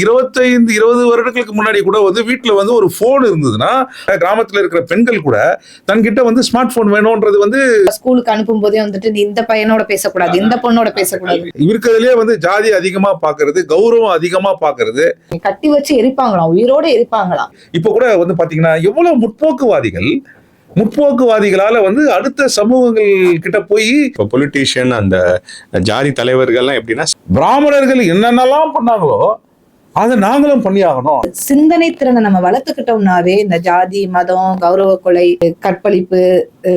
20 வருடங்களுக்கு முன்னாடி கூட வீட்டுல ஒரு போன் இருந்ததுன்னா கிராமத்துல இருக்கிற பெண்கள் கூட தன்கிட்ட ஸ்மார்ட் போன் வேணும்ன்றது ஸ்கூலுக்கு அனுப்பும் போதே நீ இந்த பையனோட பேசக்கூடாது, இந்த பொண்ணோட பேசக்கூடாது. இருக்கிறதுலயே ஜாதி அதிகமா பாக்குறது, கௌரவம் அதிகமா பாக்குறது, கட்டி வச்சு எரிப்பாங்களாம், உயிரோட எரிப்பாங்களாம். இப்ப கூட பாத்தீங்கன்னா எவ்வளவு முற்போக்குவாதிகளால அடுத்த சமூகங்கள் கிட்ட போய் பொலிட்டீஷியன் அந்த ஜாதி தலைவர்கள்லாம் எப்படின்னா பிராமணர்கள் என்னென்னலாம் பண்ணாங்களோ அதை நாங்களும் பண்ணியாகணும். சிந்தனை திறனை நம்ம வளர்த்துக்கிட்டோம்னாவே இந்த ஜாதி, மதம், கௌரவ கொலை, கற்பழிப்பு,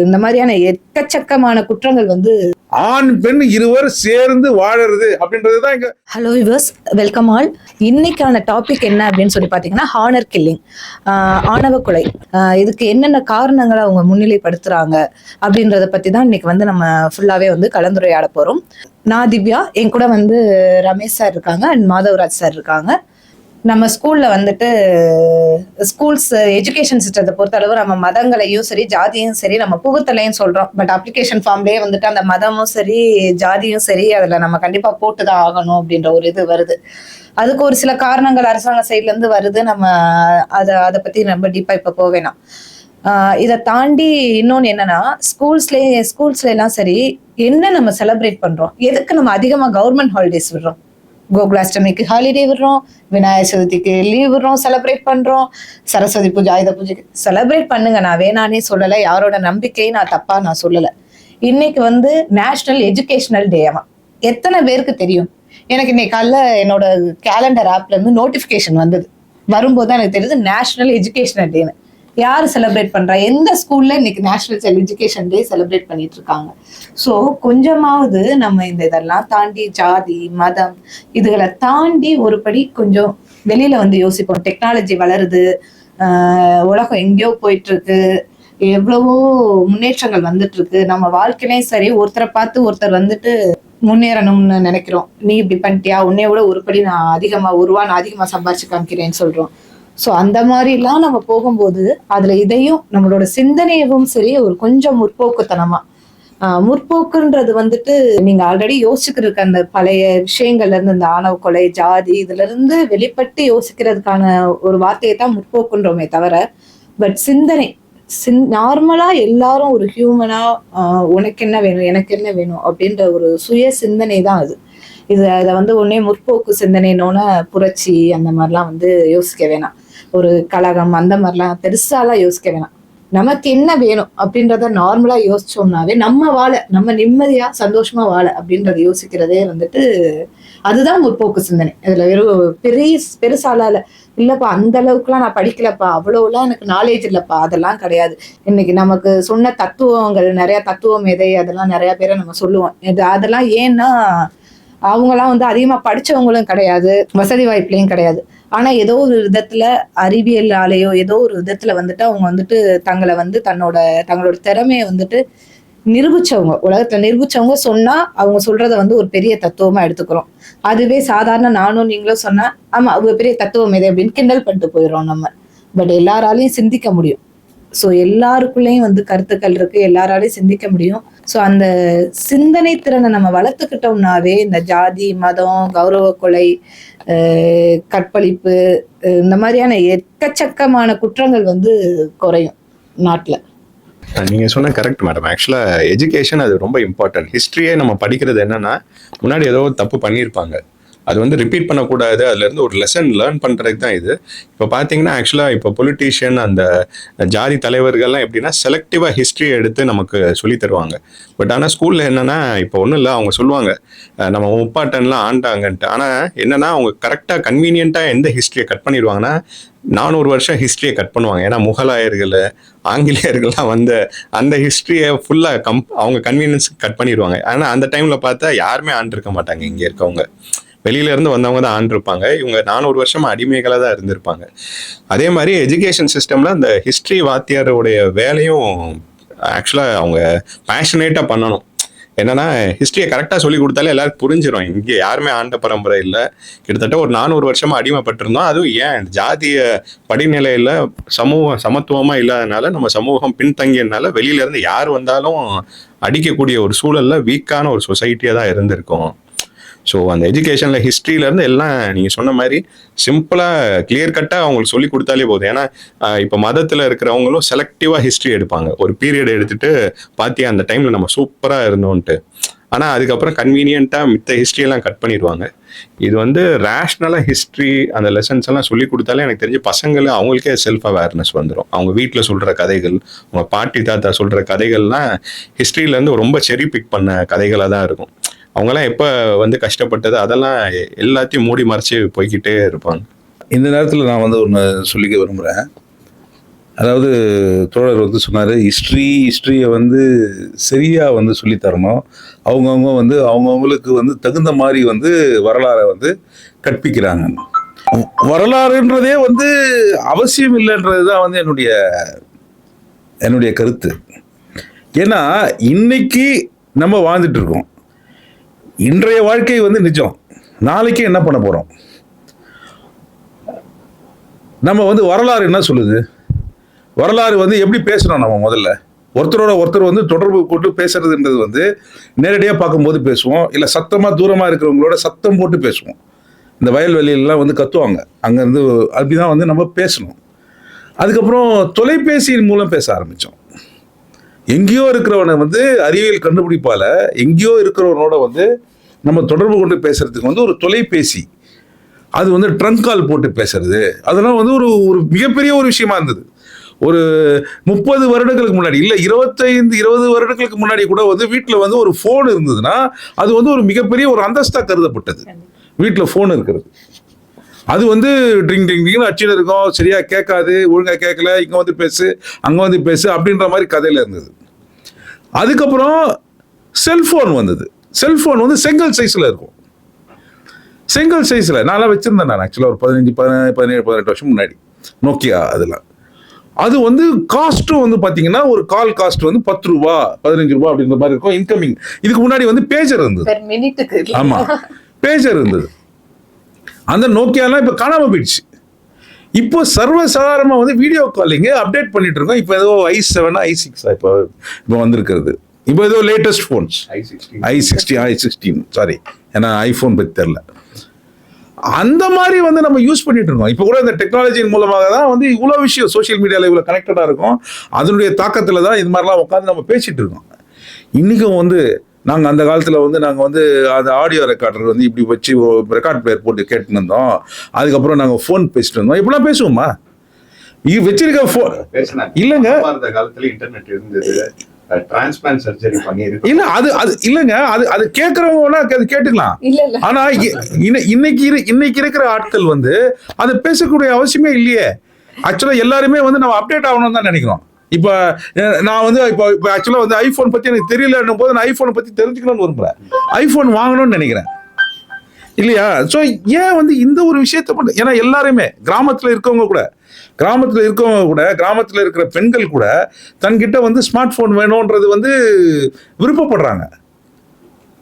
இந்த மாதிரியான எக்கச்சக்கமான குற்றங்கள் ஆண் பெண் இருவர் சேர்ந்து வாழறது அப்படின்றதுதான் இங்க. Hello viewers, welcome all. இன்னைக்கான டாபிக் என்ன அப்படின்னு சொல்லி பாத்தீங்கன்னா ஹானர் கில்லிங், ஆணவ கொலை. இதுக்கு என்னென்ன காரணங்களை அவங்க முன்னிலைப்படுத்துறாங்க அப்படின்றத பத்தி தான் இன்னைக்கு நம்ம ஃபுல்லாவே கலந்துரையாட போறோம். நான் திவ்யா, என் கூட ரமேஷ் சார் இருக்காங்க அண்ட் மாதவராஜ் சார் இருக்காங்க. நம்ம ஸ்கூல்ல ஸ்கூல்ஸ் எஜுகேஷன் சிஸ்டத்தை பொறுத்தளவு நம்ம மதங்களையும் சரி ஜாதியும் சரி நம்ம புகுத்தலையும் சொல்றோம். பட் அப்ளிகேஷன் ஃபார்ம்லயே அந்த மதமும் சரி ஜாதியும் சரி அதுல நம்ம கண்டிப்பா போட்டுதான் ஆகணும் அப்படின்ற ஒரு இது வருது. அதுக்கு ஒரு சில காரணங்கள் அரசாங்க சைட்ல இருந்து வருது. நம்ம அதை பத்தி ரொம்ப டீப்பா இப்ப போவேணாம். இதை தாண்டி இன்னொன்னு என்னன்னா, ஸ்கூல்ஸ்ல எல்லாம் சரி என்ன நம்ம செலிப்ரேட் பண்றோம், எதுக்கு நம்ம அதிகமா கவர்மெண்ட் ஹாலிடேஸ் விடுறோம். கோகுலாஷ்டமிக்கு ஹாலிடே விடுறோம், விநாயகர் சதுர்த்திக்கு லீவ் விடுறோம், செலிப்ரேட் பண்றோம், சரஸ்வதி பூஜை, ஆயுத பூஜைக்கு செலிப்ரேட் பண்ணுங்க. நான் வேணானே சொல்லலை, யாரோட நம்பிக்கையை நான் சொல்லலை. இன்னைக்கு நேஷனல் எஜுகேஷனல் டேவா எத்தனை பேருக்கு தெரியும்? எனக்கு இன்னைக்கு காலைல என்னோட கேலண்டர் ஆப்ல இருந்து நோட்டிபிகேஷன் வரும்போது எனக்கு தெரியுது நேஷனல் எஜுகேஷனல் டேன்னு. யார் செலிப்ரேட் பண்றா? எந்த ஸ்கூல்ல இன்னைக்கு நேஷனல் எஜுகேஷன் டே செலிப்ரேட் பண்ணிட்டு இருக்காங்க? ஸோ கொஞ்சமாவது நம்ம இதெல்லாம் தாண்டி ஜாதி, மதம் இதுகளை தாண்டி ஒருபடி கொஞ்சம் வெளியில யோசிப்போம். டெக்னாலஜி வளருது, உலகம் எங்கேயோ போயிட்டு இருக்கு, எவ்வளவோ முன்னேற்றங்கள் வந்துட்டு இருக்கு. நம்ம வாழ்க்கையிலையும் சரி ஒருத்தரை பார்த்து ஒருத்தர் முன்னேறணும்னு நினைக்கிறோம். நீ இப்படி பண்ணிட்டியா, உன்னைய விட ஒருபடி நான் அதிகமா சம்பாரிச்சு காமிக்கிறேன்னு சொல்றோம். ஸோ அந்த மாதிரிலாம் நம்ம போகும்போது அதுல இதையும் நம்மளோட சிந்தனையவும் சரி ஒரு கொஞ்சம் முற்போக்குத்தனமா, முற்போக்குன்றது நீங்க ஆல்ரெடி யோசிச்சுக்கிட்டு இருக்க அந்த பழைய விஷயங்கள்ல இருந்து, இந்த ஆணவ கொலை, ஜாதி இதுல இருந்து வெளிப்பட்டு யோசிக்கிறதுக்கான ஒரு வார்த்தையை தான் முற்போக்குன்றோமே தவிர, பட் சிந்தனை நார்மலா எல்லாரும் ஒரு ஹியூமனா உனக்கு என்ன வேணும் எனக்கு என்ன வேணும் அப்படின்ற ஒரு சுய சிந்தனை தான் அது. அதை ஒன்னே முற்போக்கு சிந்தனைனோட புரட்சி அந்த மாதிரிலாம் யோசிக்க வேணாம். ஒரு கழகம் அந்த மாதிரிலாம் பெருசாலாம் யோசிக்க வேணாம். நமக்கு என்ன வேணும் அப்படின்றத நார்மலா யோசிச்சோம்னாவே நம்ம நிம்மதியா சந்தோஷமா வாழ அப்படின்றத யோசிக்கிறதே அதுதான் முற்போக்கு சிந்தனை. இதுல வெறும் பெருசால இல்லப்பா அந்த அளவுக்குலாம் நான் படிக்கலப்பா, அவ்வளவுலாம் எனக்கு நாலேஜ் இல்லப்பா, அதெல்லாம் கிடையாது. இன்னைக்கு நமக்கு சொன்ன தத்துவங்கள் நிறைய, தத்துவம் எதை அதெல்லாம் நிறைய பேரை நம்ம சொல்லுவோம். அதெல்லாம் ஏன்னா அவங்கெல்லாம் அதிகமா படிச்சவங்களும் கிடையாது, வசதி வாய்ப்புலையும் கிடையாது. ஆனா ஏதோ ஒரு விதத்துல அறிவியலாலேயோ ஏதோ ஒரு விதத்துல அவங்க தங்களை தங்களோட திறமையை நிரூபிச்சவங்க, உலகத்துல நிரூபிச்சவங்க சொன்னா அவங்க சொல்றத ஒரு பெரிய தத்துவமா எடுத்துக்கிறோம். அதுவே சாதாரண நானும் நீங்களும் சொன்னா ஆமா அவங்க பெரிய தத்துவம் எது அப்படின்னு கிண்டல் பண்ணிட்டு போயிடுறோம் நம்ம. பட் எல்லாராலையும் சிந்திக்க முடியும். ஸோ எல்லாருக்குள்ளேயும் கருத்துக்கள் இருக்கு, எல்லாராலையும் சிந்திக்க முடியும். ஸோ அந்த சிந்தனை திறனை நம்ம வளர்த்துக்கிட்டோம்னாவே இந்த ஜாதி, மதம், கௌரவ கொலை, கற்பழிப்பு, இந்த மாதிரியான எக்கச்சக்கமான குற்றங்கள் குறையும் நாட்டுல. நீங்க சொன்ன கரெக்ட் மேடம். ஆக்சுவலா எஜுகேஷன் அது ரொம்ப இம்பார்ட்டன்ட். ஹிஸ்டரியே நம்ம படிக்கிறது என்னன்னா, முன்னாடி ஏதோ தப்பு பண்ணியிருப்பாங்க, அது ரிப்பீட் பண்ணக்கூடாது, அதுல இருந்து ஒரு லெசன் லேர்ன் பண்றதுக்கு தான் இது. இப்போ பாத்தீங்கன்னா ஆக்சுவலா இப்போ பொலிட்டீஷியன் அந்த ஜாதி தலைவர்கள்லாம் எப்படின்னா செலக்டிவா ஹிஸ்டரி எடுத்து நமக்கு சொல்லி தருவாங்க. பட் ஆனால் ஸ்கூல்ல என்னன்னா இப்போ ஒன்றும் இல்லை, அவங்க சொல்லுவாங்க நம்ம முப்பாட்டன்லாம் ஆண்டாங்கன்ட்டு. ஆனால் என்னன்னா அவங்க கரெக்டாக கன்வீனியன்ட்டாக எந்த ஹிஸ்டரியை கட் பண்ணிடுவாங்கன்னா 400 வருஷம் ஹிஸ்டரியை கட் பண்ணுவாங்க. ஏன்னா முகலாயர்கள், ஆங்கிலேயர்கள்லாம் அந்த ஹிஸ்டரியை ஃபுல்லாக அவங்க கன்வீனியன்ஸ் கட் பண்ணிடுவாங்க. ஆனால் அந்த டைமில் பார்த்தா யாருமே ஆண்டிருக்க மாட்டாங்க. இங்கே இருக்கவங்க வெளியில இருந்து வந்தவங்க தான் ஆண்டிருப்பாங்க. இவங்க 400 வருஷமா அடிமைகளாக தான் இருந்திருப்பாங்க. அதே மாதிரி எஜுகேஷன் சிஸ்டம்ல அந்த ஹிஸ்டரி வாத்தியாரோடைய வேலையும் ஆக்சுவலாக அவங்க பேஷனேட்டாக பண்ணணும். என்னன்னா ஹிஸ்டரியை கரெக்டாக சொல்லி கொடுத்தாலே எல்லாருக்கும் புரிஞ்சிடும். இங்கே யாருமே ஆண்ட பரம்பரை இல்லை, கிட்டத்தட்ட ஒரு 400 வருஷமா அடிமைப்பட்டிருந்தோம். அதுவும் ஏன் ஜாதிய படிநிலையில் சமத்துவமாக இல்லாதனால, நம்ம சமூகம் பின்தங்கியதுனால வெளியில இருந்து யார் வந்தாலும் அடிக்கக்கூடிய ஒரு சூழல்ல வீக்கான ஒரு சொசைட்டியாக தான் இருந்திருக்கும். ஸோ அந்த எஜுகேஷனில் ஹிஸ்ட்ரியிலேருந்து எல்லாம் நீங்கள் சொன்ன மாதிரி சிம்பிளாக கிளியர் கட்டாக அவங்களுக்கு சொல்லி கொடுத்தாலே போதும். ஏன்னா இப்போ மதத்தில் இருக்கிறவங்களும் செலக்டிவாக ஹிஸ்ட்ரி எடுப்பாங்க. ஒரு பீரியட் எடுத்துட்டு பார்த்தியா அந்த டைமில் நம்ம சூப்பராக இருந்தோன்ட்டு. ஆனால் அதுக்கப்புறம் கன்வீனியண்ட்டாக மித்த ஹிஸ்ட்ரியெல்லாம் கட் பண்ணிடுவாங்க. இது வந்து ரேஷ்னலாக ஹிஸ்ட்ரி அந்த லெசன்ஸ் எல்லாம் சொல்லி கொடுத்தாலே எனக்கு தெரிஞ்சு பசங்களை அவங்களுக்கே செல்ஃப் அவேர்னஸ் வந்துடும். அவங்க வீட்டில் சொல்கிற கதைகள், அவங்க பாட்டி தாத்தா சொல்கிற கதைகள்லாம் ஹிஸ்ட்ரியிலேருந்து ரொம்ப செரி பிக் பண்ண கதைகளாக தான் இருக்கும். அவங்கெல்லாம் எப்போ வந்து கஷ்டப்பட்டது அதெல்லாம் எல்லாத்தையும் மூடி மறைச்சி போய்கிட்டே இருப்பாங்க. இந்த நேரத்தில் நான் வந்து ஒன்று சொல்லிக்க விரும்புகிறேன். அதாவது தோழர் வந்து சொன்னார், ஹிஸ்ட்ரியை வந்து சரியாக வந்து சொல்லித்தரணும். அவங்கவுங்க வந்து அவங்கவுங்களுக்கு வந்து தகுந்த மாதிரி வந்து வரலாறை வந்து கற்பிக்கிறாங்க. வரலாறுன்றதே வந்து அவசியம் இல்லைன்றது தான் வந்து என்னுடைய கருத்து. ஏன்னா இன்னைக்கு நம்ம வாழ்ந்துட்டு இருக்கோம். இன்றைய வாழ்க்கை வந்து நிஜம். நாளைக்கு என்ன பண்ண போகிறோம்? நம்ம வந்து வரலாறு என்ன சொல்லுது? வரலாறு வந்து எப்படி பேசணும்? நம்ம முதல்ல ஒருத்தரோட ஒருத்தர் வந்து தொடர்பு போட்டு பேசுறதுன்றது வந்து நேரடியாக பார்க்கும்போது பேசுவோம், இல்லை சத்தமாக தூரமாக இருக்கிறவங்களோட சத்தம் போட்டு பேசுவோம். இந்த வயல்வெளியிலலாம் வந்து கத்துவாங்க, அங்கேருந்து அப்படிதான் வந்து நம்ம பேசணும். அதுக்கப்புறம் தொலைபேசியின் மூலம் பேச ஆரம்பித்தோம். எங்கேயோ இருக்கிறவனை வந்து அறிவியல் கண்டுபிடிப்பால எங்கேயோ இருக்கிறவனோட வந்து நம்ம தொடர்பு கொண்டு பேசுறதுக்கு வந்து ஒரு தொலைபேசி, அது வந்து ட்ரங்க் கால் போட்டு பேசுறது, அதெல்லாம் வந்து ஒரு மிகப்பெரிய ஒரு விஷயமா இருந்தது. ஒரு 30 வருடங்களுக்கு முன்னாடி, இல்லை 25-20 வருடங்களுக்கு முன்னாடி கூட வந்து வீட்டில் வந்து ஒரு ஃபோன் இருந்ததுன்னா அது வந்து ஒரு மிகப்பெரிய ஒரு அந்தஸ்தா கருதப்பட்டது. வீட்டில் ஃபோன் இருக்கிறது, அது வந்து ட்ரிங் ட்ரிங் ட்ரிங்னு அடிச்சுன்னு இருக்கும், சரியா கேட்காது, ஒழுங்காக கேட்கல, இங்கே வந்து பேசு அங்கே வந்து பேசு அப்படின்ற மாதிரி கதையில் இருந்தது. அதுக்கப்புறம் செல்ஃபோன் வந்தது. செல்ஃபோன் வந்து செங்கல் சைஸில் இருக்கும். செங்கல் சைஸில் நான்லாம் வச்சுருந்தேன். நான் ஆக்சுவலாக ஒரு 17-18 வருஷம் முன்னாடி நோக்கியா. அதெல்லாம் அது வந்து காஸ்ட்டும் வந்து பார்த்தீங்கன்னா ஒரு கால் காஸ்ட் வந்து 10 ரூபா 15 ரூபா அப்படின்ற மாதிரி இருக்கும். இன்கமிங். இதுக்கு முன்னாடி வந்து பேஜர் இருந்தது. ஆமாம், பேஜர் இருந்தது. அந்த நோக்கியாலாம் இப்போ காணாமல் போயிடுச்சு. இப்போ சர்வசாதாரணமாக வந்து வீடியோ காலிங்கு அப்டேட் பண்ணிட்டு இருக்கோம். இப்போ ஏதோ i7 i6 இப்போ வந்திருக்கிறது. இப்போ ஏதோ லேட்டஸ்ட் ஃபோன்ஸ் i16 சாரி, ஏன்னா ஐஃபோன் பற்றி தெரில. அந்த மாதிரி வந்து நம்ம யூஸ் பண்ணிட்டு இருக்கோம். இப்போ கூட இந்த டெக்னாலஜியின் மூலமாக தான் வந்து இவ்வளோ விஷயம் சோஷியல் மீடியாவில் இவ்வளோ கனெக்டடாக இருக்கும். அதனுடைய தாக்கத்தில் தான் இது மாதிரிலாம் உட்காந்து நம்ம பேசிட்டு இருக்கோம். இன்றைக்கும் வந்து நாங்கள் அந்த காலத்தில் வந்து நாங்கள் வந்து அந்த ஆடியோ ரெக்கார்டர் வந்து இப்படி வச்சு ரெக்கார்ட் பிளேயர் போட்டு கேட்டுன்னு இருந்தோம். அதுக்கப்புறம் நாங்கள் ஃபோன் பேசிட்டு இருந்தோம். இப்படிலாம் பேசுவோமா? இது வச்சிருக்க ஃபோன் இல்லைங்க. அந்த காலத்தில் இன்டர்நெட் இருந்தது, டிரான்ஸ்பிளான்ட் சர்ஜரி பண்ணிருக்கு. இல்ல அது இல்லங்க, அது கேட்கறவங்க அது கேட்டுக்கலாம். ஆனா இன்னைக்கு இருக்கிற ஆட்கள் வந்து அது பேசக்கூடிய அவசியமே இல்லையே. ஆக்சுவலா எல்லாருமே வந்து நம்ம அப்டேட் ஆகணும்னு தான் நினைக்கிறோம். இப்ப நான் வந்து இப்போ ஆக்சுவலா வந்து ஐபோன் பத்தி எனக்கு தெரியலன்னும் போது நான் ஐபோனை பத்தி தெரிஞ்சுக்கணும்னு விரும்புறேன். ஐபோன் வாங்கணும்னு நினைக்கிறேன் இல்லையா? ஸோ ஏன் வந்து இந்த ஒரு விஷயத்த பண்ண? ஏன்னா எல்லாருமே கிராமத்தில் இருக்கவங்க கூட கிராமத்தில் இருக்கிற பெண்கள் கூட தன்கிட்ட வந்து ஸ்மார்ட் ஃபோன் வேணும்ன்றது வந்து விருப்பப்படுறாங்க.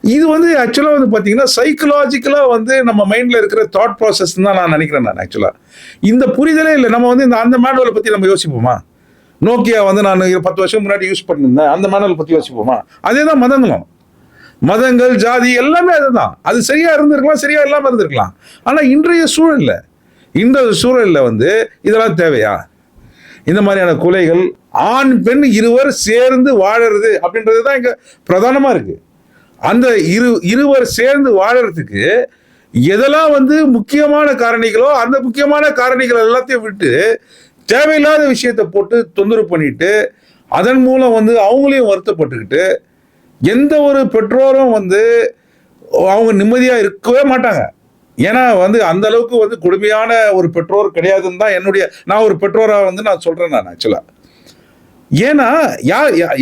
இது வந்து ஆக்சுவலாக வந்து பார்த்தீங்கன்னா சைக்கலாஜிக்கலாக வந்து நம்ம மைண்டில் இருக்கிற தாட் ப்ராசஸ் தான் நான் நினைக்கிறேன். நான் ஆக்சுவலாக இந்த புரிதலே இல்லை. நம்ம வந்து அந்த மேனுவலை பற்றி நம்ம யோசிப்போமா? நோக்கியா வந்து நான் 10 வருஷம் முன்னாடி யூஸ் பண்ணியிருந்தேன், அந்த மேனுவல் பற்றி யோசிப்போமா? அதே தான் மதங்கள் ஜாதி எல்லாமே அதுதான். அது சரியா இருந்திருக்கலாம், சரியா இல்லாமல் இருந்திருக்கலாம். ஆனால் இன்றைய சூழலில் வந்து இதெல்லாம் தேவையா? இந்த மாதிரியான கொலைகள், ஆண் பெண் இருவர் சேர்ந்து வாழறது அப்படின்றது தான் இங்க பிரதானமா இருக்கு. அந்த இருவர் சேர்ந்து வாழறதுக்கு எதெல்லாம் வந்து முக்கியமான காரணிகளோ அந்த முக்கியமான காரணிகள் எல்லாத்தையும் விட்டு தேவையில்லாத விஷயத்தை போட்டு தொந்தரவு பண்ணிட்டு அதன் மூலம் வந்து அவங்களையும் வருத்தப்பட்டுக்கிட்டு எந்த ஒரு பெற்றோரும் வந்து அவங்க நிம்மதியா இருக்கவே மாட்டாங்க. ஏன்னா வந்து அந்த அளவுக்கு வந்து கொடுமையான ஒரு பெற்றோர் கிடையாதுன்னு தான் நான் ஒரு பெற்றோரா வந்து நான் சொல்றேன். நான் ஆக்சுவலா ஏன்னா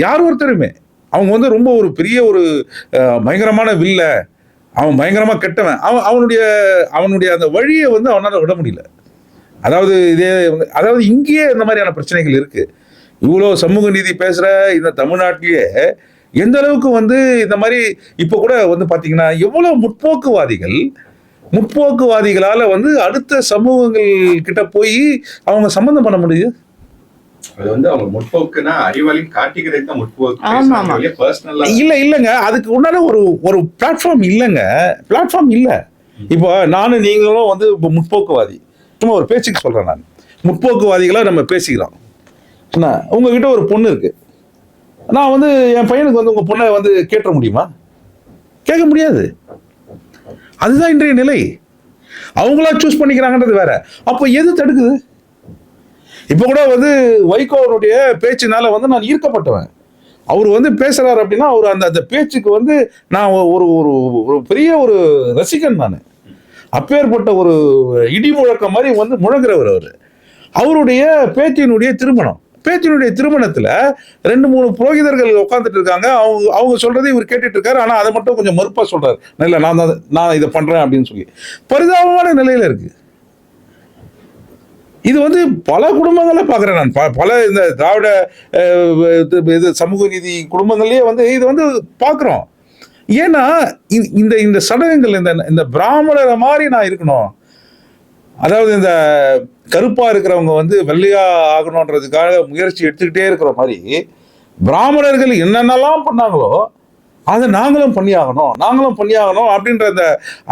யார் ஒருத்தருமே அவங்க வந்து ரொம்ப ஒரு பெரிய ஒரு பயங்கரமான வில்ல, அவன் பயங்கரமா கெட்டவன், அவனுடைய அந்த வழியை வந்து அவனால விட முடியல. அதாவது இங்கேயே இந்த மாதிரியான பிரச்சனைகள் இருக்கு. இவ்வளோ சமூக நீதி பேசுற இந்த தமிழ்நாட்டிலேயே எந்த அளவுக்கு வந்து இந்த மாதிரி இப்போ கூட வந்து பாத்தீங்கன்னா எவ்வளவு முற்போக்குவாதிகளால வந்து அடுத்த சமூகங்கள் கிட்ட போய் அவங்க சம்பந்தம் பண்ண முடியுது. அது வந்து அவங்க முற்போக்குன்னா அறிவாளி காட்டிக்கிறதுக்கு தான் ஆமா, ஆமா. முற்போக்கு பர்சனலா இல்லைங்க, அதுக்கு உண்டான ஒரு பிளாட்ஃபார்ம் இல்லைங்க, பிளாட்ஃபார்ம் இல்லை. இப்போ நானும் நீங்களும் வந்து இப்போ முற்போக்குவாதி, சும்மா ஒரு பேச்சுக்கு சொல்றேன், நான் முற்போக்குவாதிகளா நம்ம பேசிக்கிறோம். என்ன, உங்ககிட்ட ஒரு பொண்ணு இருக்கு, நான் வந்து என் பையனுக்கு வந்து உங்க பொண்ணை வந்து கேட்ட முடியுமா? கேட்க முடியாது. அதுதான் இன்றைய நிலை. அவங்களா சூஸ் பண்ணிக்கிறாங்கன்றது வேற. அப்போ எது தடுக்குது? இப்போ கூட வந்து வைகோனுடைய பேச்சினால வந்து நான் ஈர்க்கப்பட்டவன். அவர் வந்து பேசுறாரு அப்படின்னா அவர் அந்த பேச்சுக்கு வந்து நான் ஒரு ஒரு ஒரு பெரிய ஒரு ரசிகன். நான் அப்பேற்பட்ட ஒரு இடி முழக்கம் மாதிரி வந்து முழங்குறவர் அவர். அவருடைய பேச்சினுடைய திருமணத்துல 2-3 புரோகிதர்கள் உட்காந்துட்டு இருக்காங்க. அவங்க சொல்றதை இவர் கேட்டுட்டு இருக்காரு. ஆனா அதை மட்டும் கொஞ்சம் மறுப்பா சொல்றாரு. இல்ல, நான் இதை பண்றேன் அப்படின்னு சொல்லி பரிதாபமான நிலையில இருக்கு. இது வந்து பல குடும்பங்களை பார்க்குறேன் நான். பல இந்த திராவிட இது சமூக நீதி குடும்பங்கள்லயே வந்து இது வந்து பார்க்குறோம். ஏன்னா இந்த சடங்குகள் இந்த பிராமணரை மாதிரி நான் இருக்கணும், அதாவது இந்த கருப்பா இருக்கிறவங்க வந்து வெள்ளையா ஆகணுன்றதுக்காக முயற்சி எடுத்துக்கிட்டே இருக்கிற மாதிரி பிராமணர்கள் என்னென்னலாம் பண்ணாங்களோ அதை நாங்களும் பண்ணியாகணும் அப்படின்ற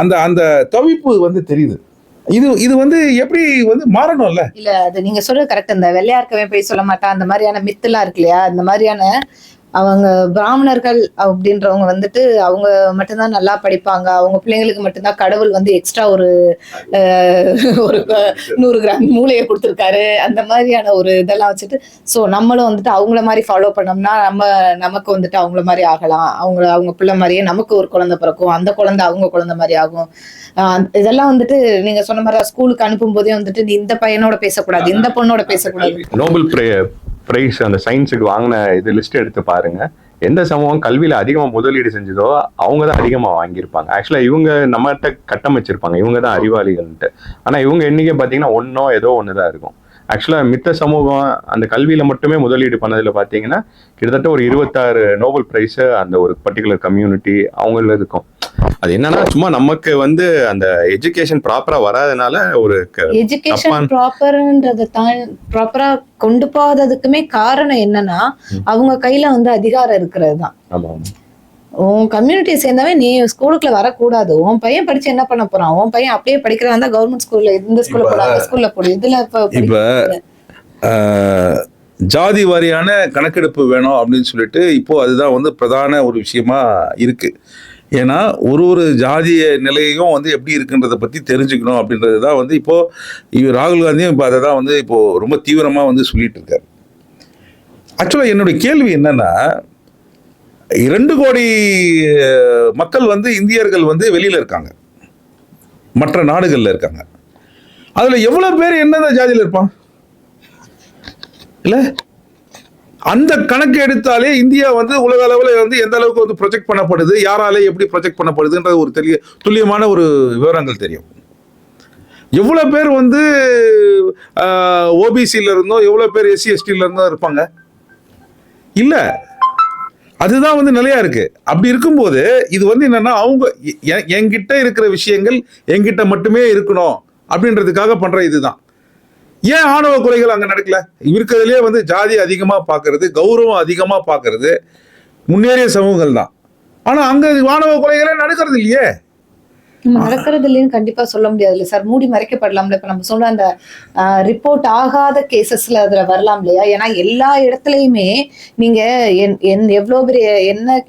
அந்த அந்த தவிப்பு வந்து தெரியுது. இது வந்து எப்படி வந்து மாறணும்ல? இல்ல, அது நீங்க சொல்றது கரெக்ட். இந்த வெள்ளையார்க்கவே போய் சொல்ல மாட்டா அந்த மாதிரியான மித்தெல்லாம் இருக்கு இல்லையா, இந்த மாதிரியான அவங்க பிராமணர்கள் அப்படின்றவங்க வந்துட்டு அவங்க மட்டும்தான் நல்லா படிப்பாங்க, அவங்க பிள்ளைங்களுக்கு மட்டும்தான் கடவுள் வந்து எக்ஸ்ட்ரா ஒரு 100 கிராம் மூளையை கொடுத்துருக்காரு, அந்த மாதிரியான ஒரு இதெல்லாம் வச்சுட்டு ஸோ நம்மளும் வந்துட்டு அவங்கள மாதிரி ஃபாலோ பண்ணோம்னா நமக்கு வந்துட்டு அவங்கள மாதிரி ஆகலாம், அவங்க பிள்ளை மாதிரியே நமக்கு ஒரு குழந்தை பிறக்கும், அந்த குழந்தை அவங்க குழந்தை மாதிரி ஆகும். இதெல்லாம் வந்துட்டு நீங்க சொன்ன மாதிரி ஸ்கூலுக்கு அனுப்பும் போதே வந்துட்டு நீ இந்த பையனோட பேசக்கூடாது, இந்த பொண்ணோட பேசக்கூடாது. நோபல் பிரைஸ் அந்த சயின்ஸுக்கு வாங்கின இது லிஸ்ட் எடுத்து பாருங்க. எந்த சமூகம் கல்வியில அதிகமா முதலீடு செஞ்சதோ அவங்க தான் அதிகமா வாங்கியிருப்பாங்க. ஆக்சுவலா இவங்க நம்மகிட்ட கட்டமைச்சிருப்பாங்க, இவங்க தான் அறிவாளிகள்ன்ட்டு. ஆனா இவங்க எண்ணிக்கை பாத்தீங்கன்னா ஏதோ ஒண்ணுதான் இருக்கும். ஆக்சுவலா மித்த சமூகம் அந்த கல்வியில மட்டுமே முதலீடு பண்ணதுல பாத்தீங்கன்னா கிட்டத்தட்ட ஒரு 26 நோபல் பிரைஸ் அந்த ஒரு பர்டிகுலர் கம்யூனிட்டி அவங்கள இருக்கும். அது என்னன்னா சும்மா நமக்கு வந்து அந்த எஜுகேஷன் ப்ராப்பரா வராதனால ஒரு எஜுகேஷன் ப்ராப்பரா கொண்டு போகாததுக்குமே காரணம் என்னன்னா அவங்க கையில வந்து அதிகாரம் இருக்கிறது தான். உன் கம்யூனிட்டியை சேர்ந்தவன் நீ ஸ்கூலுக்குள்ள வரக்கூடாது, உன் பையன் படிச்சு என்ன பண்ண போறான், உன் பையன் அப்படியே படிக்கிறவன் தான் கவர்மெண்ட் ஸ்கூல்ல இந்த ஸ்கூல்ல போட அந்த ஸ்கூல்ல போடு. இதுல இப்ப ஜாதி வாரியான கணக்கெடுப்பு வேணும் அப்படின்னு சொல்லிட்டு இப்போ அதுதான் வந்து பிரதான ஒரு விஷயமா இருக்கு. ஏன்னா ஒரு ஜாதிய நிலையும் வந்து எப்படி இருக்குன்றதை பற்றி தெரிஞ்சுக்கணும் அப்படின்றது தான் வந்து இப்போ ராகுல் காந்தியும் இப்போ அதை தான் வந்து இப்போ ரொம்ப தீவிரமாக வந்து சொல்லிட்டு இருக்காரு. ஆக்சுவலாக என்னுடைய கேள்வி என்னன்னா, 2 கோடி மக்கள் வந்து இந்தியர்கள் வந்து வெளியில இருக்காங்க, மற்ற நாடுகள்ல இருக்காங்க. அதுல எவ்வளவு பேர் எந்தெந்த ஜாதியில இருப்பான்? இல்ல, அந்த கணக்கு எடுத்தாலே இந்தியா வந்து உலக அளவில் வந்து எந்த அளவுக்கு வந்து ப்ரொஜெக்ட் பண்ணப்படுது, யாராலே எப்படி ப்ரொஜெக்ட் பண்ணப்படுதுன்றது ஒரு துல்லியமான ஒரு விவரங்கள் தெரியும். எவ்வளவு பேர் வந்து ஓபிசில இருந்தோ எவ்வளவு பேர் SC STல இருந்தோ இருப்பாங்க? இல்ல, அதுதான் வந்து நிலையா இருக்கு. அப்படி இருக்கும்போது இது வந்து என்னன்னா அவங்க என்கிட்ட இருக்கிற விஷயங்கள் என்கிட்ட மட்டுமே இருக்கணும் அப்படின்றதுக்காக பண்ற இதுதான். ஏன் ஆணவ கொலைகள் அங்க நடக்கல? இருக்கிறதுலே வந்து ஜாதி அதிகமா பாக்குறது, கௌரவம் அதிகமா பாக்குறது முன்னேறிய சமூகங்கள் தான். ஆனா அங்க ஆணவ கொலைகளே நடக்கிறது இல்லையே. நடக்கிறது இல்லைன்னு கண்டிப்பா சொல்ல முடியாதுல்ல சார், மூடி மறைக்கப்படலாம்ல. இப்ப நம்ம சொல்ற அந்த ரிப்போர்ட் ஆகாத கேசஸ்ல அதுல வரலாம் இல்லையா? ஏன்னா எல்லா இடத்துலயுமே நீங்க எவ்வளவு பெரிய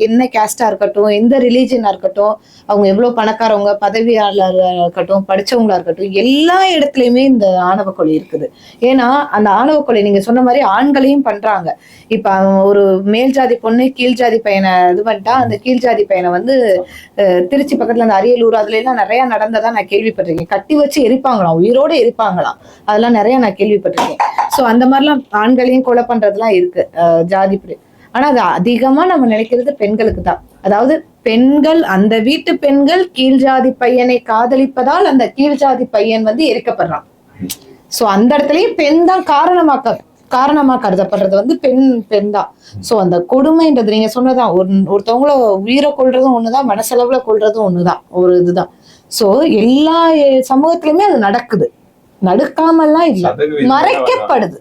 என்ன கேஸ்டா இருக்கட்டும், எந்த ரிலீஜனா இருக்கட்டும், அவங்க எவ்வளவு பணக்காரவங்க, பதவியாளர் இருக்கட்டும், படிச்சவங்களா இருக்கட்டும், எல்லா இடத்துலயுமே இந்த ஆணவ கொலை இருக்குது. ஏன்னா அந்த ஆணவ கொலை நீங்க சொன்ன மாதிரி ஆண்களையும் பண்றாங்க. இப்ப ஒரு மேல் ஜாதி பொண்ணு கீழ் ஜாதி பையனை இது பண்ணிட்டா, அந்த கீழ் ஜாதி பையனை வந்து திருச்சி பக்கத்துல அந்த அரியலூர் அதுல எல்லாம் நிறைய நடந்ததா நான் கேள்விப்பட்டிருக்கேன். கட்டி வச்சு எரிப்பாங்களாம், உயிரோட எரிப்பாங்களாம், அதெல்லாம் நிறைய நான் கேள்விப்பட்டிருக்கேன். சோ அந்த மாதிரிலாம் ஆண்களையும் கொலை பண்றதுலாம் இருக்கு ஜாதிப்படி. ஆனா அது அதிகமா நம்ம நினைக்கிறது பெண்களுக்கு தான். அதாவது பெண்கள், அந்த வீட்டு பெண்கள் கீழ் ஜாதி பையனை காதலிப்பதால் அந்த கீழ் ஜாதி பையன் வந்து எரிக்கப்படுறான். சோ அந்த இடத்துலயும் பெண் தான் காரணமா கருதப்படுறது வந்து பெண் தான். சோ அந்த கொடுமைன்றது நீங்க சொன்னதான், ஒருத்தவங்கள உயிரை கொள்றதும் ஒண்ணுதான், மனசளவுல கொள்றதும் ஒண்ணுதான், ஒரு இதுதான். சோ எல்லா சமூகத்திலுமே அது நடக்குது, நடக்காமல்லாம் இல்ல, மறைக்கப்படுது.